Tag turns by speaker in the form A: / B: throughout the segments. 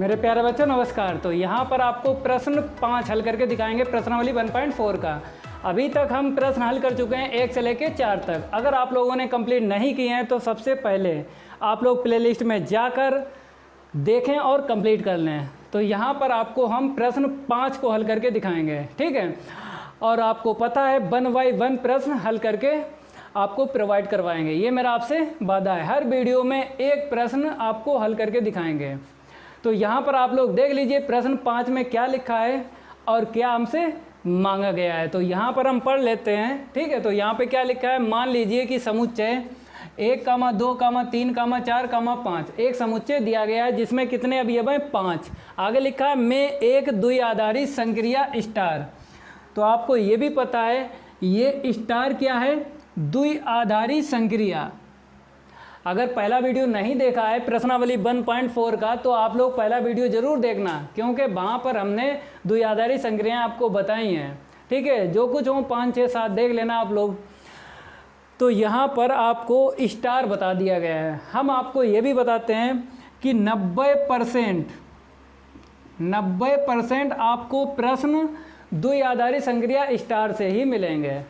A: मेरे प्यारे बच्चों नमस्कार। तो यहाँ पर आपको प्रश्न 5 हल करके दिखाएंगे प्रश्नावली 1.4 का। अभी तक हम प्रश्न हल कर चुके हैं 1 से लेकर 4 तक। अगर आप लोगों ने कंप्लीट नहीं किए हैं तो सबसे पहले आप लोग प्लेलिस्ट में जाकर देखें और कंप्लीट कर लें। तो यहाँ पर आपको हम प्रश्न 5 को हल करके दिखाएंगे, ठीक है। और आपको पता है 1 बाय 1 प्रश्न हल करके आपको प्रोवाइड करवाएंगे, ये मेरा आपसे वादा है। हर वीडियो में एक प्रश्न आपको हल करके दिखाएंगे। तो यहाँ पर आप लोग देख लीजिए प्रश्न 5 में क्या लिखा है और क्या हमसे मांगा गया है। तो यहाँ पर हम पढ़ लेते हैं, ठीक है। तो यहाँ पे क्या लिखा है, मान लीजिए कि समुच्चय 1, 2, 3, 4, 5 एक समुच्चय दिया गया है जिसमें कितने अवयव हैं, 5। आगे लिखा है में एक द्विआधारी संक्रिया स्टार। तो आपको ये भी पता है ये स्टार क्या है, द्विआधारी संक्रिया। अगर पहला वीडियो नहीं देखा है प्रश्नावली 1.4 का तो आप लोग पहला वीडियो ज़रूर देखना, क्योंकि वहाँ पर हमने द्विआधारी संक्रियाएं आपको बताई हैं, ठीक है। जो कुछ हो 5, 6, 7 देख लेना आप लोग। तो यहाँ पर आपको स्टार बता दिया गया है। हम आपको ये भी बताते हैं कि 90% आपको प्रश्न द्विआधारी संक्रिया स्टार से ही मिलेंगे,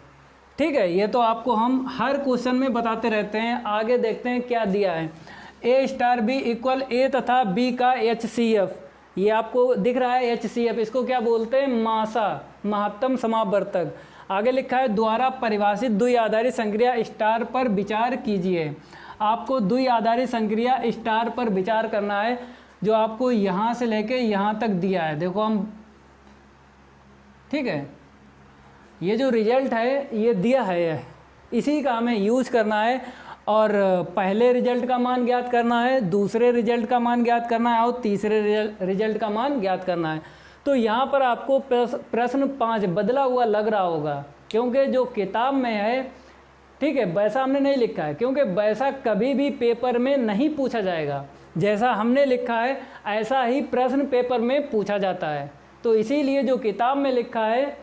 A: ठीक है। ये तो आपको हम हर क्वेश्चन में बताते रहते हैं। आगे देखते हैं क्या दिया है। ए स्टार बी इक्वल ए तथा बी का HCF, ये आपको दिख रहा है HCF, इसको क्या बोलते हैं, मासा, महत्तम समावर्तक। आगे लिखा है द्वारा परिभाषित द्विआधारी संक्रिया स्टार पर विचार कीजिए। आपको द्विआधारी संक्रिया स्टार पर विचार करना है, जो आपको यहाँ से लेके यहाँ तक दिया है। देखो हम, ठीक है, ये जो रिजल्ट है ये दिया है, इसी का हमें यूज करना है। और पहले रिजल्ट का मान ज्ञात करना है, दूसरे रिजल्ट का मान ज्ञात करना है और तीसरे रिजल्ट का मान ज्ञात करना है। तो यहाँ पर आपको प्रश्न 5 बदला हुआ लग रहा होगा, क्योंकि जो किताब में है, ठीक है, वैसा हमने नहीं लिखा है, क्योंकि वैसा कभी भी पेपर में नहीं पूछा जाएगा। जैसा हमने लिखा है ऐसा ही प्रश्न पेपर में पूछा जाता है। तो इसीलिए जो किताब में लिखा है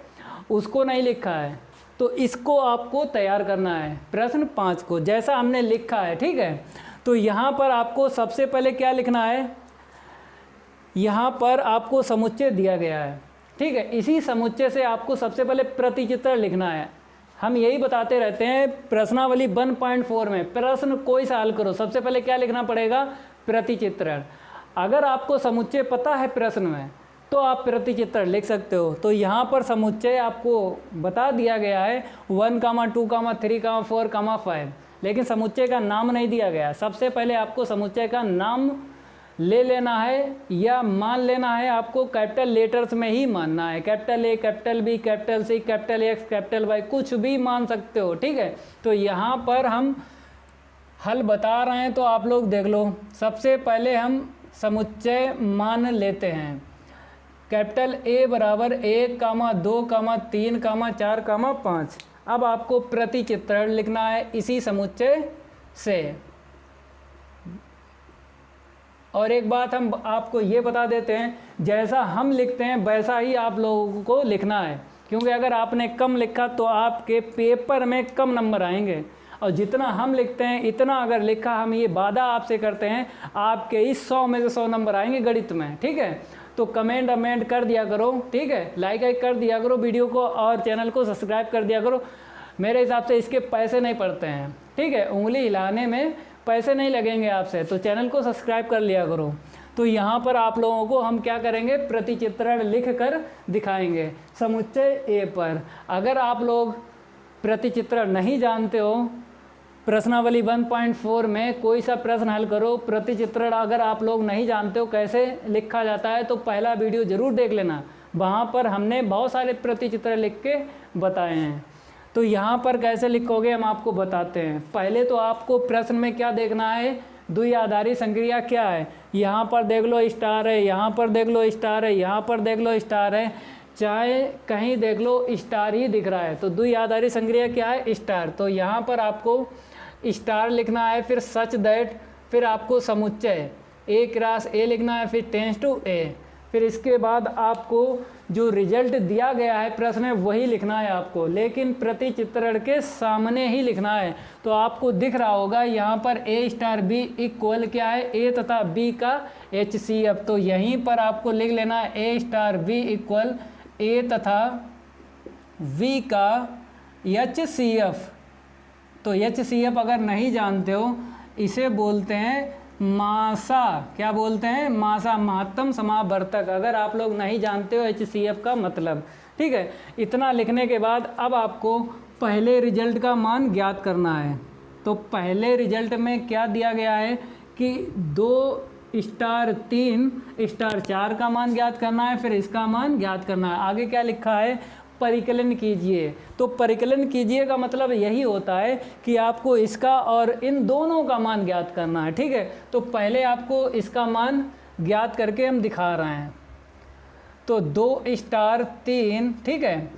A: उसको नहीं लिखा है, तो इसको आपको तैयार करना है प्रश्न 5 को जैसा हमने लिखा है, ठीक है। तो यहाँ पर आपको सबसे पहले क्या लिखना है, यहाँ पर आपको समुच्चय दिया गया है, ठीक है। इसी समुच्चय से आपको सबसे पहले प्रतिचित्र लिखना है। हम यही बताते रहते हैं प्रश्नावली 1.4 में प्रश्न कोई सा हल करो सबसे पहले क्या लिखना पड़ेगा, प्रतिचित्रण। अगर आपको समुच्चय पता है प्रश्न में तो आप प्रतिचित्र लिख सकते हो। तो यहाँ पर समुच्चय आपको बता दिया गया है 1, 2, 3, 4, 5, लेकिन समुच्चय का नाम नहीं दिया गया। सबसे पहले आपको समुच्चय का नाम ले लेना है या मान लेना है। आपको कैपिटल लेटर्स में ही मानना है, capital A, capital B, capital C, capital X, capital Y, कुछ भी मान सकते हो, ठीक है। तो यहाँ पर हम हल बता रहे हैं तो आप लोग देख लो। सबसे पहले हम समुच्चय मान लेते हैं। कैपिटल A बराबर 1, 2, 3, 4, 5। अब आपको प्रतिचित्रण लिखना है इसी समुच्चय से। और एक बात हम आपको ये बता देते हैं, जैसा हम लिखते हैं वैसा ही आप लोगों को लिखना है, क्योंकि अगर आपने कम लिखा तो आपके पेपर में कम नंबर आएंगे, और जितना हम लिखते हैं इतना अगर लिखा, हम ये वादा आपसे करते हैं आपके ही 100 में से 100 नंबर आएंगे गणित में, ठीक है। तो कमेंट कर दिया करो, ठीक है, लाइक कर दिया करो वीडियो को और चैनल को सब्सक्राइब कर दिया करो। मेरे हिसाब से इसके पैसे नहीं पड़ते हैं, ठीक है, उंगली हिलाने में पैसे नहीं लगेंगे आपसे, तो चैनल को सब्सक्राइब कर लिया करो। तो यहाँ पर आप लोगों को हम क्या करेंगे, प्रतिचित्रण लिख कर दिखाएंगे समुच्चय ए पर। अगर आप लोग प्रतिचित्रण नहीं जानते हो, प्रश्नावली 1.4 में कोई सा प्रश्न हल करो, प्रतिचित्रण अगर आप लोग नहीं जानते हो कैसे लिखा जाता है तो पहला वीडियो ज़रूर देख लेना, वहाँ पर हमने बहुत सारे प्रतिचित्रण लिख के बताए हैं। तो यहाँ पर कैसे लिखोगे हम आपको बताते हैं। पहले तो आपको प्रश्न में क्या देखना है, द्विआधारी संक्रिया क्या है। यहाँ पर देख लो स्टार है, यहाँ पर देख लो स्टार है, यहाँ पर देख लो स्टार है, चाहे कहीं देख लो स्टार ही दिख रहा है। तो द्विआधारी संक्रिया क्या है, स्टार। तो यहाँ पर आपको स्टार लिखना है, फिर सच दैट, फिर आपको समुच्चय A क्रॉस A लिखना है, फिर टेंस टू A, फिर इसके बाद आपको जो रिजल्ट दिया गया है प्रश्न में वही लिखना है आपको, लेकिन प्रति चित्रण के सामने ही लिखना है। तो आपको दिख रहा होगा यहाँ पर ए स्टार बी इक्वल क्या है, ए तथा बी का HCF। तो यहीं पर आपको लिख लेना है ए स्टार बी इक्वल ए तथा वी का HCF। तो HCF अगर नहीं जानते हो, इसे बोलते हैं मासा। क्या बोलते हैं? मासा, महत्तम समावर्तक। अगर आप लोग नहीं जानते हो HCF का मतलब, ठीक है। इतना लिखने के बाद अब आपको पहले रिजल्ट का मान ज्ञात करना है। तो पहले रिजल्ट में क्या दिया गया है कि 2 स्टार 3 स्टार 4 का मान ज्ञात करना है, फिर इसका मान ज्ञात करना है। आगे क्या लिखा है? परिकलन कीजिए। तो परिकलन कीजिए का मतलब यही होता है कि आपको इसका और इन दोनों का मान ज्ञात करना है, ठीक है। तो पहले आपको इसका मान ज्ञात करके हम दिखा रहे हैं। तो 2 स्टार 3, ठीक है,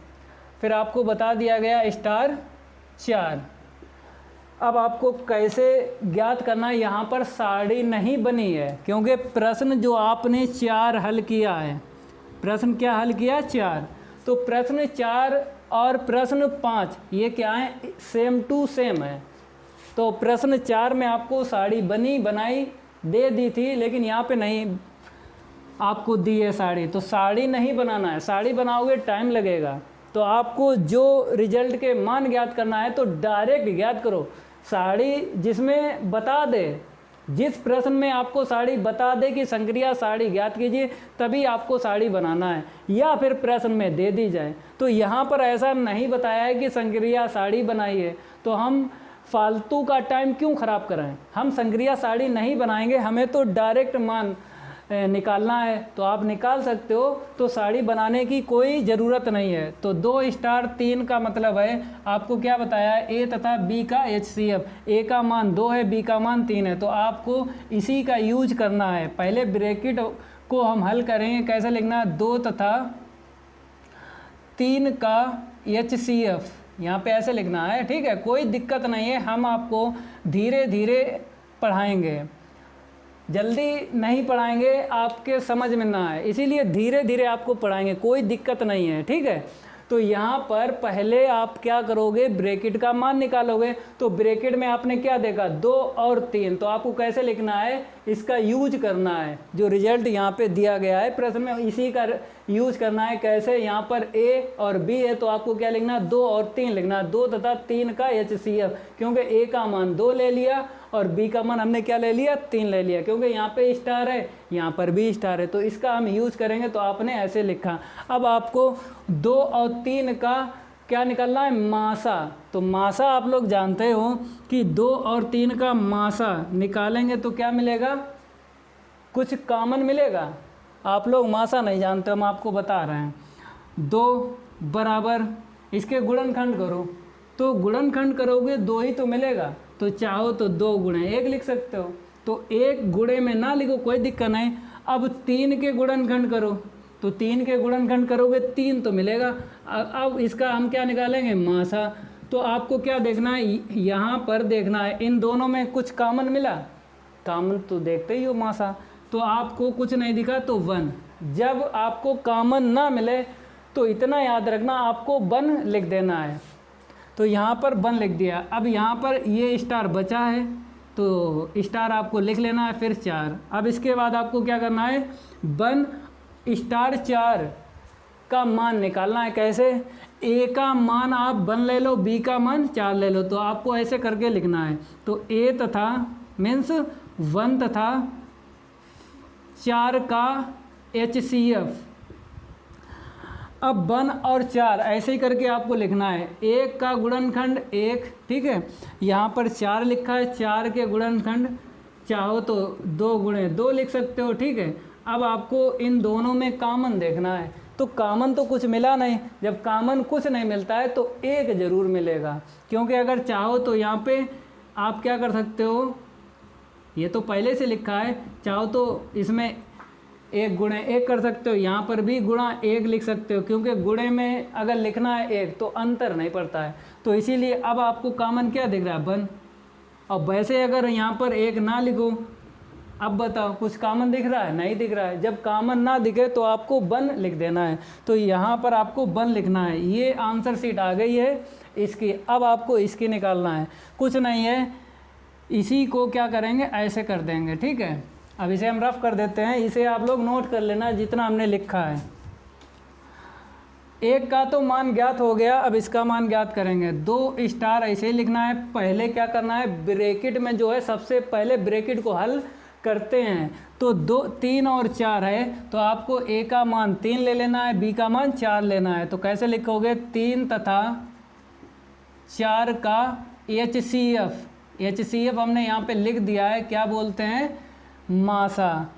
A: फिर आपको बता दिया गया स्टार 4। अब आपको कैसे ज्ञात करना है? यहाँ पर साड़ी नहीं बनी है, क्योंकि प्रश्न जो आपने 4 हल किया है, प्रश्न क्या हल किया? 4। तो प्रश्न 4 और प्रश्न 5 ये क्या है? सेम टू सेम है। तो प्रश्न 4 में आपको साड़ी बनी बनाई दे दी थी, लेकिन यहाँ पे नहीं आपको दी है साड़ी। तो साड़ी नहीं बनाना है, साड़ी बनाओगे टाइम लगेगा। तो आपको जो रिजल्ट के मान ज्ञात करना है तो डायरेक्ट ज्ञात करो। साड़ी जिसमें बता दे, जिस प्रश्न में आपको साड़ी बता दे कि संक्रिया साड़ी ज्ञात कीजिए, तभी आपको साड़ी बनाना है, या फिर प्रश्न में दे दी जाए। तो यहाँ पर ऐसा नहीं बताया है कि संक्रिया साड़ी बनाई है, तो हम फालतू का टाइम क्यों ख़राब कराएं? हम संक्रिया साड़ी नहीं बनाएंगे, हमें तो डायरेक्ट मान निकालना है। तो आप निकाल सकते हो, तो साड़ी बनाने की कोई ज़रूरत नहीं है। तो 2 स्टार 3 का मतलब है, आपको क्या बताया है? ए तथा बी का HCF। ए का मान 2 है, बी का मान 3 है। तो आपको इसी का यूज करना है। पहले ब्रैकेट को हम हल करेंगे, कैसे लिखना है? 2 तथा 3 का HCF, यहाँ पे ऐसे लिखना है, ठीक है। कोई दिक्कत नहीं है, हम आपको धीरे धीरे पढ़ाएंगे, जल्दी नहीं पढ़ाएंगे, आपके समझ में ना आए, इसीलिए धीरे धीरे आपको पढ़ाएंगे, कोई दिक्कत नहीं है, ठीक है। तो यहाँ पर पहले आप क्या करोगे? ब्रैकेट का मान निकालोगे। तो ब्रैकेट में आपने क्या देखा? 2 और 3। तो आपको कैसे लिखना है? इसका यूज करना है। जो रिजल्ट यहाँ पे दिया गया है प्रश्न में, इसी का यूज करना है। कैसे? यहाँ पर ए और बी है, तो आपको क्या लिखना? 2 और 3 लिखना। 2 तथा 3 का HCF, क्योंकि ए का मान 2 ले लिया और बी का मान हमने क्या ले लिया? 3 ले लिया, क्योंकि यहाँ पे स्टार है, यहाँ पर भी स्टार है, तो इसका हम यूज़ करेंगे। तो आपने ऐसे लिखा। अब आपको 2 और 3 का क्या निकालना है? मासा। तो मासा आप लोग जानते हो कि 2 और 3 का मासा निकालेंगे तो क्या मिलेगा? कुछ कॉमन मिलेगा। आप लोग मासा नहीं जानते, हम आपको बता रहे हैं। 2 बराबर इसके गुणनखंड करो, तो गुणनखंड करोगे 2 ही तो मिलेगा। तो चाहो तो 2 गुणे 1 लिख सकते हो। तो 1 गुणे में ना लिखो, कोई दिक्कत नहीं। अब 3 के गुणनखंड करो, तो 3 के गुणनखंड करोगे 3 तो मिलेगा। अब इसका हम क्या निकालेंगे? मासा। तो आपको क्या देखना है? यहाँ पर देखना है इन दोनों में कुछ कॉमन मिला, कॉमन तो देखते ही हो मासा। तो आपको कुछ नहीं दिखा तो 1। जब आपको कॉमन ना मिले तो इतना याद रखना, आपको 1 लिख देना है। तो यहाँ पर 1 लिख दिया। अब यहाँ पर ये स्टार बचा है, तो स्टार आपको लिख लेना है, फिर 4। अब इसके बाद आपको क्या करना है? 1 स्टार 4 का मान निकालना है। कैसे? ए का मान आप 1 ले लो, बी का मान 4 ले लो, तो आपको ऐसे करके लिखना है। तो ए तथा मीन्स 1 तथा 4 का HCF। अब 1 और 4 ऐसे ही करके आपको लिखना है। 1 का गुणनखंड 1, ठीक है। यहाँ पर 4 लिखा है, 4 के गुणनखंड चाहो तो 2 गुणे 2 लिख सकते हो, ठीक है। अब आपको इन दोनों में कॉमन देखना है। तो कॉमन तो कुछ मिला नहीं, जब कॉमन कुछ नहीं मिलता है तो 1 ज़रूर मिलेगा, क्योंकि अगर चाहो तो यहाँ पे आप क्या कर सकते हो? ये तो पहले से लिखा है, चाहो तो इसमें 1 गुणे 1 कर सकते हो, यहाँ पर भी गुणा 1 लिख सकते हो, क्योंकि गुणे में अगर लिखना है 1 तो अंतर नहीं पड़ता है। तो इसीलिए अब आपको कॉमन क्या दिख रहा है? 1। और वैसे अगर यहाँ पर 1 ना लिखो अब बताओ कुछ कॉमन दिख रहा है? नहीं दिख रहा है। जब कॉमन ना दिखे तो आपको 1 लिख देना है। तो यहाँ पर आपको 1 लिखना है। ये आंसर शीट आ गई है इसकी। अब आपको इसकी निकालना है, कुछ नहीं है, इसी को क्या करेंगे, ऐसे कर देंगे। ठीक है, अब इसे हम रफ कर देते हैं। इसे आप लोग नोट कर लेना जितना हमने लिखा है। 1 का तो मान ज्ञात हो गया, अब इसका मान ज्ञात करेंगे। 2 स्टार ऐसे ही लिखना है। पहले क्या करना है, ब्रैकेट में जो है सबसे पहले ब्रैकेट को हल करते हैं। तो 2, 3 और 4 है, तो आपको ए का मान 3 ले लेना है, बी का मान 4 लेना है। तो कैसे लिखोगे, 3 तथा 4 का HCF। HCF हमने यहाँ पे लिख दिया है, क्या बोलते हैं, मासा।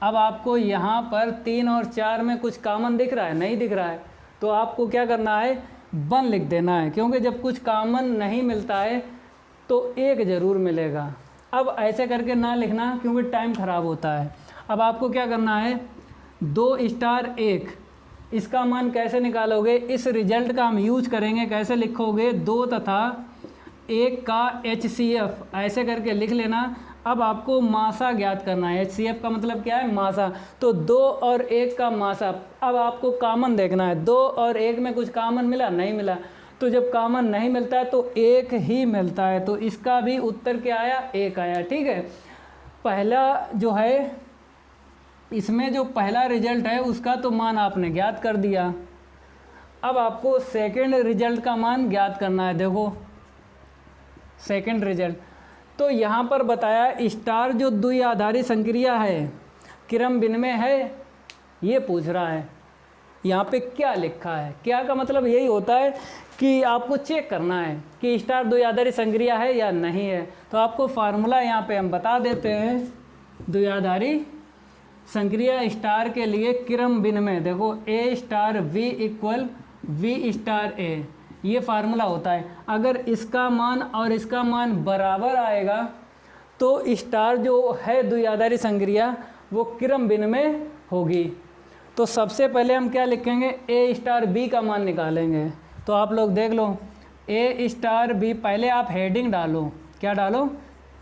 A: अब आपको यहाँ पर 3 और 4 में कुछ कॉमन दिख रहा है? नहीं दिख रहा है। तो आपको क्या करना है, 1 लिख देना है, क्योंकि जब कुछ कॉमन नहीं मिलता है तो 1 ज़रूर मिलेगा। अब ऐसे करके ना लिखना, क्योंकि टाइम ख़राब होता है। अब आपको क्या करना है, 2 स्टार 1, इसका मान कैसे निकालोगे, इस रिजल्ट का हम यूज करेंगे। कैसे लिखोगे, 2 तथा 1 का HCF ऐसे करके लिख लेना। अब आपको मासा ज्ञात करना है। HCF का मतलब क्या है, मासा। तो 2 और 1 का मासा। अब आपको कॉमन देखना है, 2 और 1 में कुछ कॉमन मिला? नहीं मिला। तो जब कॉमन नहीं मिलता है तो 1 ही मिलता है। तो इसका भी उत्तर क्या आया, 1 आया। ठीक है, पहला जो है, इसमें जो पहला रिजल्ट है उसका तो मान आपने ज्ञात कर दिया। अब आपको सेकंड रिजल्ट का मान ज्ञात करना है। देखो सेकंड रिजल्ट, तो यहाँ पर बताया स्टार जो द्विआधारी संक्रिया है, क्रम विनिमय है, ये पूछ रहा है। यहाँ पे क्या लिखा है, क्या का मतलब यही होता है कि आपको चेक करना है कि स्टार द्विआधारी संक्रिया है या नहीं है। तो आपको फार्मूला यहाँ पे हम बता देते हैं। द्विआधारी संक्रिया स्टार के लिए क्रम विनिमय, देखो A star V equal V star A, ये फार्मूला होता है। अगर इसका मान और इसका मान बराबर आएगा तो स्टार जो है द्विआधारी संक्रिया वो क्रम विनिमय होगी। तो सबसे पहले हम क्या लिखेंगे, A स्टार B का मान निकालेंगे। तो आप लोग देख लो, A स्टार B, पहले आप हेडिंग डालो, क्या डालो,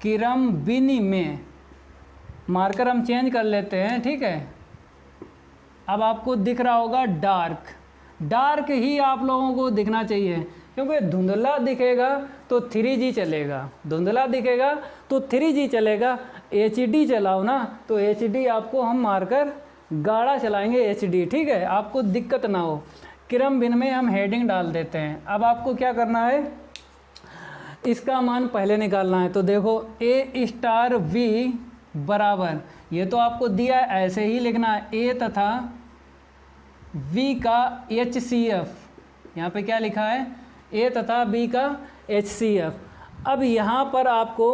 A: क्रम विनिमय। मार्कर हम चेंज कर लेते हैं। ठीक है, अब आपको दिख रहा होगा डार्क, डार्क ही आप लोगों को दिखना चाहिए, क्योंकि धुंधला दिखेगा तो 3G चलेगा, धुंधला दिखेगा तो 3G चलेगा। HD चलाओ ना, तो HD आपको हम मार्कर गाढ़ा चलाएंगे HD। ठीक है, आपको दिक्कत ना हो। क्रम विनिमय हम हेडिंग डाल देते हैं। अब आपको क्या करना है, इसका मान पहले निकालना है। तो देखो A स्टार V बराबर, ये तो आपको दिया है, ऐसे ही लिखना है, A तथा V का HCF, यहाँ पे क्या लिखा है, A तथा B का HCF। अब यहाँ पर आपको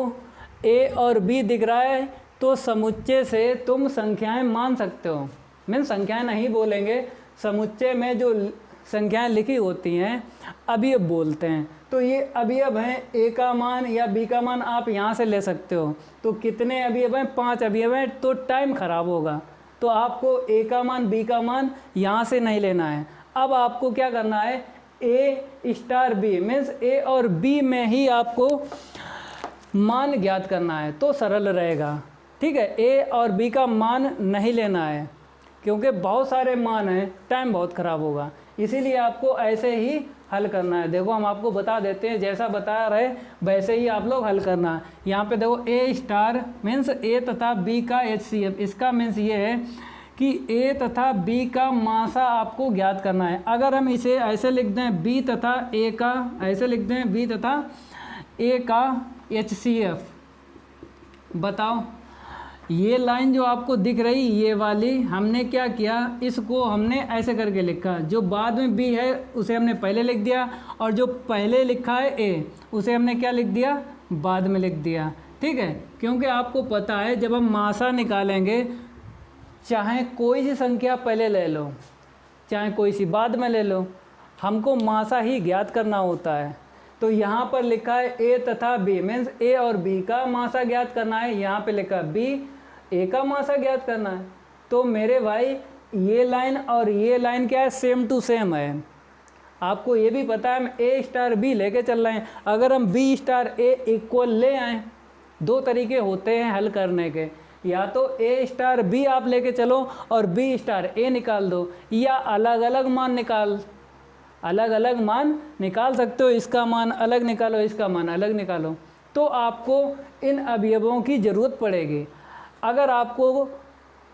A: A और B दिख रहा है, तो समुच्चय से तुम संख्याएं मान सकते हो। मैं संख्याएं नहीं बोलेंगे, समुच्चय में जो संख्याएं लिखी होती हैं अवयव बोलते हैं। तो ये अवयव हैं, A का मान या B का मान आप यहाँ से ले सकते हो। तो कितने अवयव हैं, 5 अवयव हैं, तो टाइम खराब होगा। तो आपको A का मान B का मान यहाँ से नहीं लेना है। अब आपको क्या करना है, A star B means A और B में ही आपको मान ज्ञात करना है, तो सरल रहेगा। ठीक है, A और B का मान नहीं लेना है, क्योंकि बहुत सारे मान हैं, टाइम बहुत ख़राब होगा। इसीलिए आपको ऐसे ही हल करना है। देखो हम आपको बता देते हैं, जैसा बता रहे वैसे ही आप लोग हल करना है। यहाँ पे देखो A स्टार मीन्स A तथा B का HCF, इसका मीन्स ये है कि A तथा B का मासा आपको ज्ञात करना है। अगर हम इसे ऐसे लिख दें, B तथा A का, ऐसे लिख दें B तथा A का HCF, बताओ ये लाइन जो आपको दिख रही ये वाली, हमने क्या किया, इसको हमने ऐसे करके लिखा। जो बाद में B है उसे हमने पहले लिख दिया, और जो पहले लिखा है A उसे हमने क्या लिख दिया, बाद में लिख दिया। ठीक है, क्योंकि आपको पता है जब हम मासा निकालेंगे, चाहे कोई सी संख्या पहले ले लो, चाहे कोई सी बाद में ले लो, हमको मासा ही ज्ञात करना होता है। तो यहाँ पर लिखा है A तथा B मीन्स A और B का मासा ज्ञात करना है। यहाँ पे लिखा B A का मासा ज्ञात करना है। तो मेरे भाई ये लाइन और ये लाइन क्या है, सेम टू सेम है। आपको ये भी पता है हम A स्टार B लेके चल रहे हैं। अगर हम B स्टार A इक्वल ले आएँ, 2 तरीके होते हैं हल करने के, या तो ए स्टार बी आप लेके चलो और बी स्टार ए निकाल दो, या अलग अलग मान निकाल सकते हो। इसका मान अलग निकालो, इसका मान अलग निकालो, तो आपको इन अवयवों की ज़रूरत पड़ेगी। अगर आपको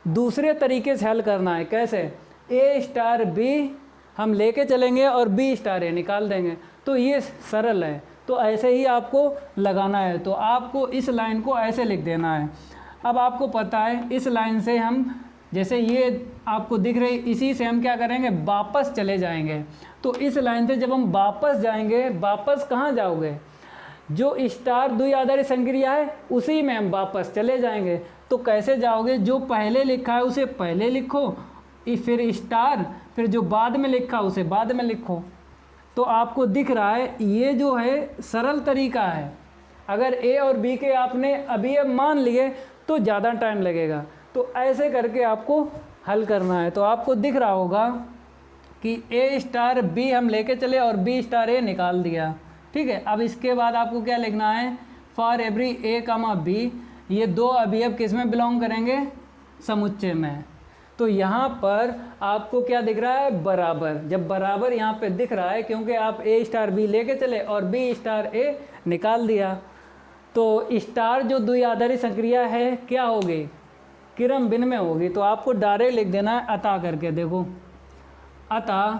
A: दूसरे तरीके से हल करना है, कैसे, ए स्टार बी हम लेके चलेंगे और बी स्टार ए निकाल देंगे, तो ये सरल है। तो ऐसे ही आपको लगाना है। तो आपको इस लाइन को ऐसे लिख देना है। अब आपको पता है इस लाइन से हम, जैसे ये आपको दिख रही, इसी से हम क्या करेंगे, वापस चले जाएंगे। तो इस लाइन से जब हम वापस जाएंगे, वापस कहाँ जाओगे, जो स्टार द्विआधारी संक्रिया है उसी में हम वापस चले जाएंगे। तो कैसे जाओगे, जो पहले लिखा है उसे पहले लिखो, फिर स्टार, फिर जो बाद में लिखा उसे बाद में लिखो। तो आपको दिख रहा है ये जो है सरल तरीका है। अगर ए और बी के आपने अवयव मान लिए तो ज़्यादा टाइम लगेगा। तो ऐसे करके आपको हल करना है। तो आपको दिख रहा होगा कि ए स्टार बी हम लेके चले और बी स्टार ए निकाल दिया, ठीक है। अब इसके बाद आपको क्या लिखना है, for every A comma B, ये दो अवयव किस में बिलोंग करेंगे, समुच्चय में। तो यहाँ पर आपको क्या दिख रहा है, बराबर। जब बराबर यहाँ पे दिख रहा है, क्योंकि आप ए स्टार बी लेके चले और बी स्टार ए निकाल दिया, तो स्टार जो द्विआधारी संक्रिया है क्या होगी, क्रम भिन्न में होगी। तो आपको डायरेक्ट लिख देना है अतः करके, देखो अतः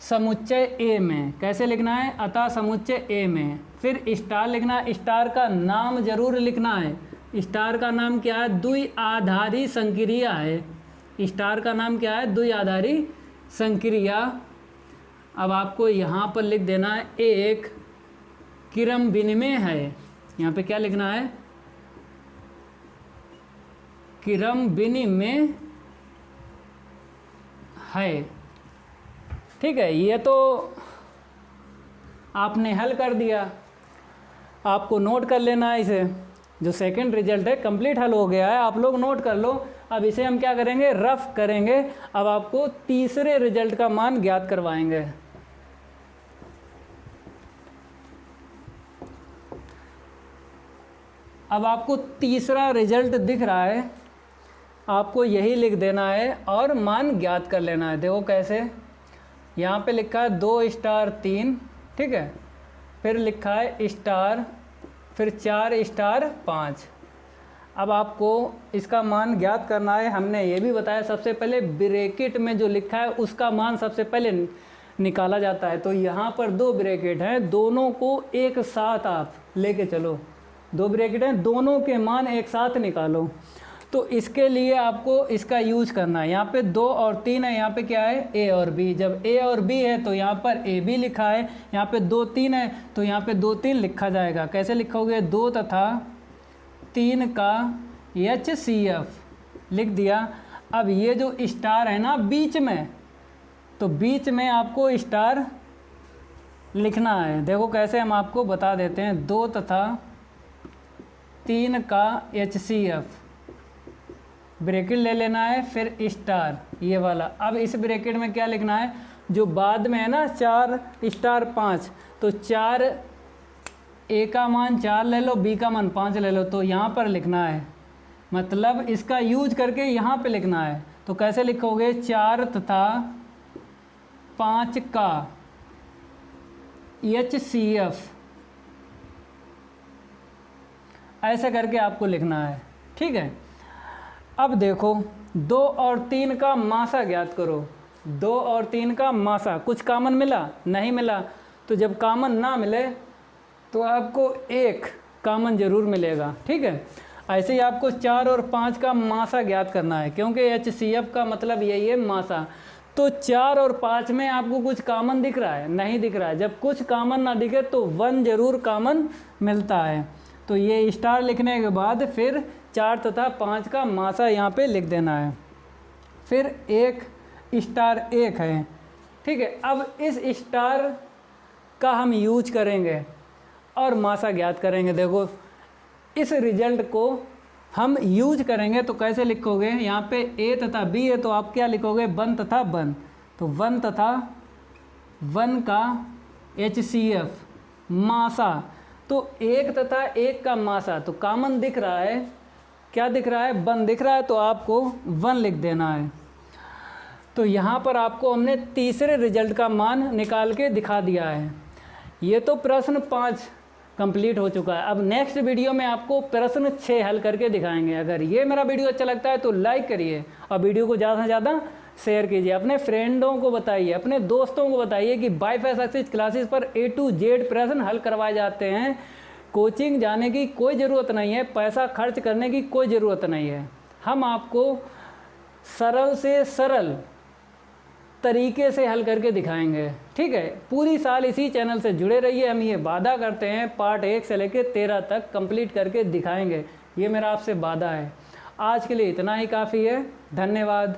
A: समुच्चय ए में, कैसे लिखना है, अतः समुच्चय ए में। फिर स्टार लिखना है, स्टार का नाम जरूर लिखना है। स्टार का नाम क्या है, द्विआधारी संक्रिया है। स्टार का नाम क्या है, द्विआधारी संक्रिया। अब आपको यहाँ पर लिख देना है एक क्रम विनिमय है। यहाँ पे क्या लिखना है, क्रम विनिमय है, ठीक है। ये तो आपने हल कर दिया, आपको नोट कर लेना है इसे। जो सेकंड रिजल्ट है कंप्लीट हल हो गया है, आप लोग नोट कर लो। अब इसे हम क्या करेंगे, रफ करेंगे। अब आपको तीसरे रिजल्ट का मान ज्ञात करवाएंगे। अब आपको तीसरा रिजल्ट दिख रहा है, आपको यही लिख देना है और मान ज्ञात कर लेना है। देखो कैसे, यहाँ पे लिखा है 2 स्टार 3, ठीक है। फिर लिखा है स्टार, फिर 4 स्टार 5। अब आपको इसका मान ज्ञात करना है। हमने ये भी बताया सबसे पहले ब्रैकेट में जो लिखा है उसका मान सबसे पहले निकाला जाता है। तो यहाँ पर 2 ब्रैकेट हैं, दोनों को एक साथ आप लेके चलो। 2 ब्रैकेट हैं, दोनों के मान एक साथ निकालो। तो इसके लिए आपको इसका यूज करना है। यहाँ पे 2 और 3 है, यहाँ पे क्या है, ए और बी। जब ए और बी है तो यहाँ पर ए बी लिखा है, यहाँ पे 2 3 है तो यहाँ पे 2 3 लिखा जाएगा। कैसे लिखोगे, 2 तथा 3 का HCF लिख दिया। अब ये जो स्टार है ना बीच में, तो बीच में आपको स्टार लिखना है। देखो कैसे, हम आपको बता देते हैं। 2 तथा 3 का HCF ब्रैकेट ले लेना है, फिर स्टार ये वाला। अब इस ब्रैकेट में क्या लिखना है, जो बाद में है ना 4 स्टार 5, तो 4 ए का मान 4 ले लो, बी का मान 5 ले लो। तो यहाँ पर लिखना है, मतलब इसका यूज करके यहाँ पे लिखना है। तो कैसे लिखोगे, 4 तथा 5 का HCF, ऐसे करके आपको लिखना है, ठीक है। अब देखो 2 और 3 का मासा ज्ञात करो। 2 और 3 का मासा, कुछ कॉमन मिला, नहीं मिला। तो जब कॉमन ना मिले तो आपको एक कॉमन जरूर मिलेगा, ठीक है। ऐसे ही आपको 4 और 5 का मासा ज्ञात करना है, क्योंकि HCF का मतलब यही है मासा। तो 4 और 5 में आपको कुछ कॉमन दिख रहा है, नहीं दिख रहा है। जब कुछ कॉमन ना दिखे तो 1 जरूर कॉमन मिलता है। तो ये स्टार लिखने के बाद फिर 4 तथा 5 का मासा यहाँ पे लिख देना है। फिर 1 स्टार 1 है, ठीक है। अब इस स्टार का हम यूज करेंगे और मासा ज्ञात करेंगे। देखो इस रिजल्ट को हम यूज करेंगे तो कैसे लिखोगे, यहाँ पे ए तथा बी है तो आप क्या लिखोगे, 1 तथा 1। तो 1 तथा 1 का HCF मासा, तो 1 तथा 1 का मासा, तो कॉमन दिख रहा है क्या दिख रहा है, 1 दिख रहा है, तो आपको 1 लिख देना है। तो यहाँ पर आपको हमने तीसरे रिजल्ट का मान निकाल के दिखा दिया है। ये तो प्रश्न 5 कंप्लीट हो चुका है। अब नेक्स्ट वीडियो में आपको प्रश्न 6 हल करके दिखाएंगे। अगर ये मेरा वीडियो अच्छा लगता है तो लाइक करिए और वीडियो को ज़्यादा से ज़्यादा शेयर कीजिए, अपने फ्रेंडों को बताइए, अपने दोस्तों को बताइए कि वाईफाई सक्सेस क्लासेस पर A to Z प्रश्न हल करवाए जाते हैं। कोचिंग जाने की कोई ज़रूरत नहीं है, पैसा खर्च करने की कोई ज़रूरत नहीं है। हम आपको सरल से सरल तरीके से हल करके दिखाएंगे, ठीक है। पूरी साल इसी चैनल से जुड़े रहिए, हम ये वादा करते हैं पार्ट 1 से लेकर 13 तक कंप्लीट करके दिखाएंगे, ये मेरा आपसे वादा है। आज के लिए इतना ही काफ़ी है, धन्यवाद।